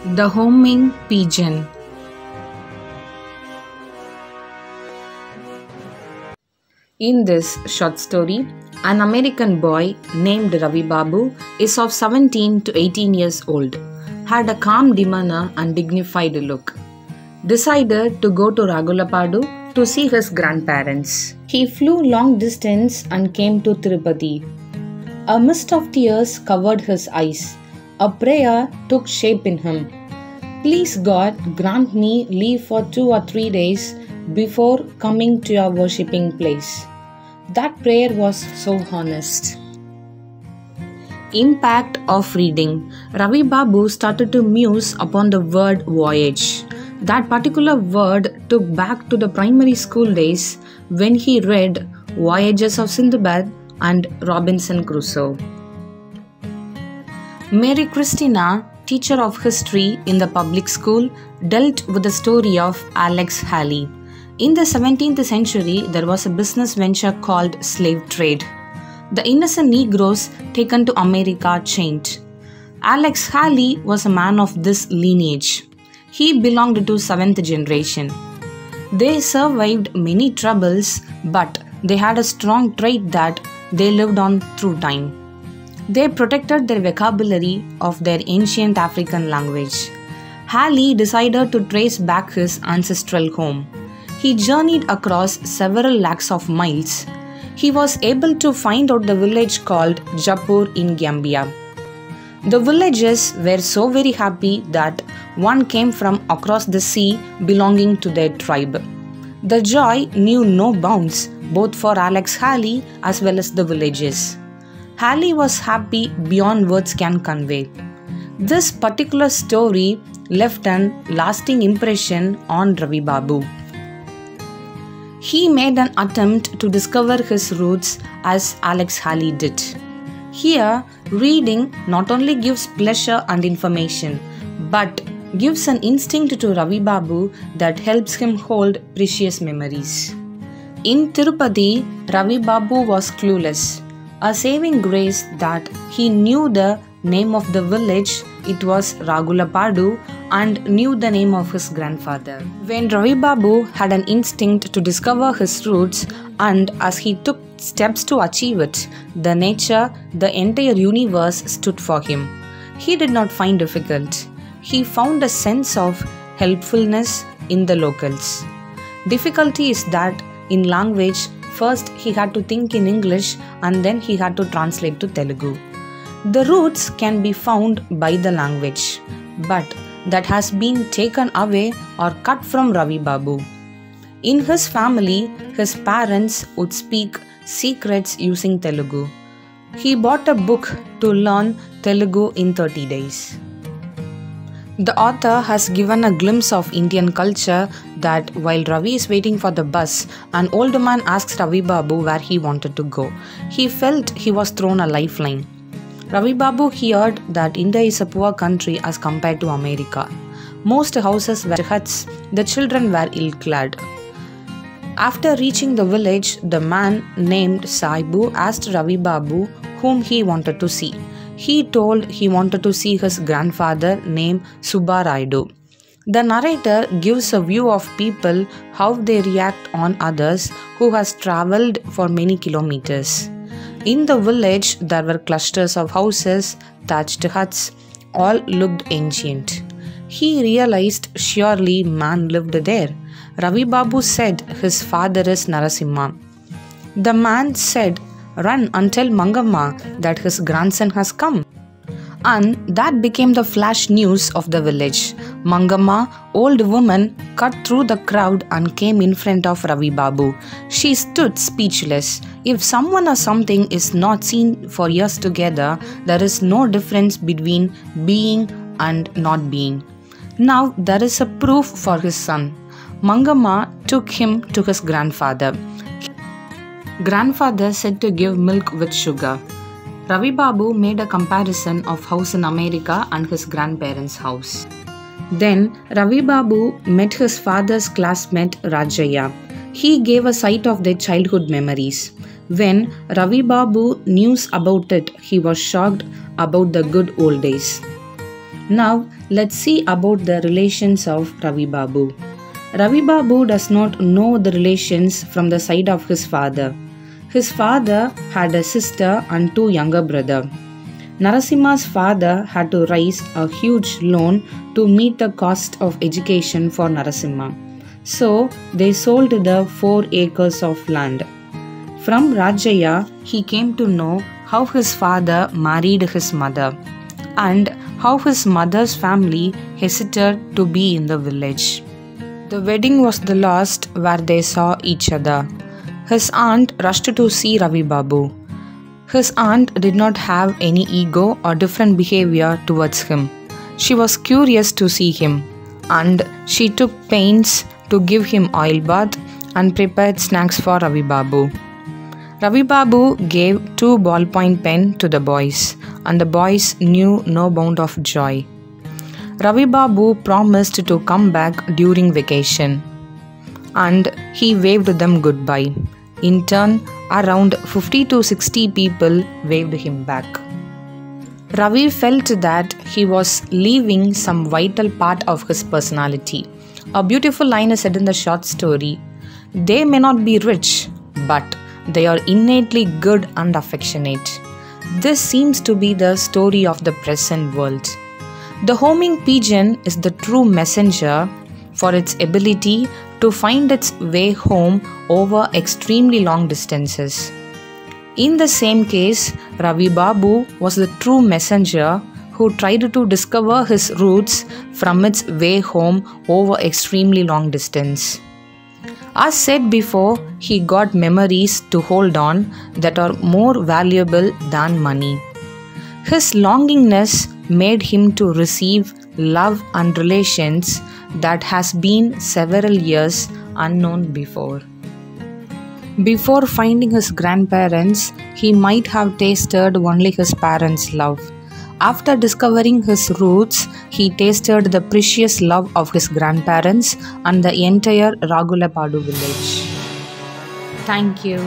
The Homing Pigeon. In this short story, an American boy named Ravi Babu is of 17 to 18 years old, had a calm demeanor and dignified look. Decided to go to Ragulapadu to see his grandparents. He flew long distance and came to Tirupati. A mist of tears covered his eyes. A prayer took shape in him. Please God, grant me leave for 2 or 3 days before coming to your worshipping place. That prayer was so honest. Impact of reading. Ravi Babu started to muse upon the word voyage. That particular word took back to the primary school days when he read Voyages of Sindbad and Robinson Crusoe. Mary Christina, teacher of history in the public school, dealt with the story of Alex Haley. In the 17th century, there was a business venture called slave trade. The innocent Negroes taken to America chained. Alex Haley was a man of this lineage. He belonged to 7th generation. They survived many troubles, but they had a strong trait that they lived on through time. They protected their vocabulary of their ancient African language. Haley decided to trace back his ancestral home. He journeyed across several lakhs of miles. He was able to find out the village called Jaipur in Gambia. The villagers were so very happy that one came from across the sea belonging to their tribe. The joy knew no bounds, both for Alex Haley as well as the villagers. Haley was happy beyond words can convey. This particular story left an lasting impression on Ravi Babu. He made an attempt to discover his roots as Alex Haley did. Here, reading not only gives pleasure and information, but gives an instinct to Ravi Babu that helps him hold precious memories. In Tirupati, Ravi Babu was clueless. A saving grace that he knew the name of the village, it was Ragulapadu, and knew the name of his grandfather. When Ravi Babu had an instinct to discover his roots, and as he took steps to achieve it, the nature, the entire universe stood for him. He did not find difficult. He found a sense of helpfulness in the locals. Difficulty is that in language, first he had to think in English and then he had to translate to Telugu. The roots can be found by the language, but that has been taken away or cut from Ravi Babu. In his family, his parents would speak secrets using Telugu. He bought a book to learn Telugu in 30 days. The author has given a glimpse of Indian culture that while Ravi is waiting for the bus, an old man asks Ravi Babu where he wanted to go. He felt he was thrown a lifeline. Ravi Babu heard that India is a poor country as compared to America. Most houses were huts, the children were ill-clad. After reaching the village, the man named Saibu asked Ravi Babu whom he wanted to see. He told he wanted to see his grandfather named Subba Raidu. The narrator gives a view of people, how they react on others who has travelled for many kilometers. In the village, there were clusters of houses, thatched huts, all looked ancient. He realized surely man lived there. Ravi Babu said his father is Narasimha. The man said, run and tell Mangamma that his grandson has come. And that became the flash news of the village. Mangamma, old woman, cut through the crowd and came in front of Ravi Babu. She stood speechless. If someone or something is not seen for years together, there is no difference between being and not being. Now there is a proof for his son. Mangamma took him to his grandfather. Grandfather said to give milk with sugar. Ravi Babu made a comparison of house in America and his grandparents' house. Then Ravi Babu met his father's classmate Rajaya. He gave a sight of their childhood memories. When Ravi Babu knew about it, he was shocked about the good old days. Now let's see about the relations of Ravi Babu. Ravi Babu does not know the relations from the side of his father. His father had a sister and two younger brothers. Narasimha's father had to raise a huge loan to meet the cost of education for Narasimha. So they sold the 4 acres of land. From Rajaya, he came to know how his father married his mother and how his mother's family hesitated to be in the village. The wedding was the last where they saw each other. His aunt rushed to see Ravi Babu. His aunt did not have any ego or different behavior towards him. She was curious to see him, and she took pains to give him oil bath and prepared snacks for Ravi Babu. Ravi Babu gave 2 ballpoint pens to the boys, and the boys knew no bound of joy. Ravi Babu promised to come back during vacation, and he waved them goodbye. In turn, around 50 to 60 people waved him back. Ravi felt that he was leaving some vital part of his personality. A beautiful line is said in the short story, "They may not be rich, but they are innately good and affectionate." This seems to be the story of the present world. The homing pigeon is the true messenger for its ability to find its way home over extremely long distances. In the same case, Ravi Babu was the true messenger who tried to discover his roots from its way home over extremely long distance. As said before, he got memories to hold on that are more valuable than money. His longingness made him to receive love and relations that has been several years unknown before. Before finding his grandparents, he might have tasted only his parents' love. After discovering his roots, he tasted the precious love of his grandparents and the entire Ragulapadu village. Thank you.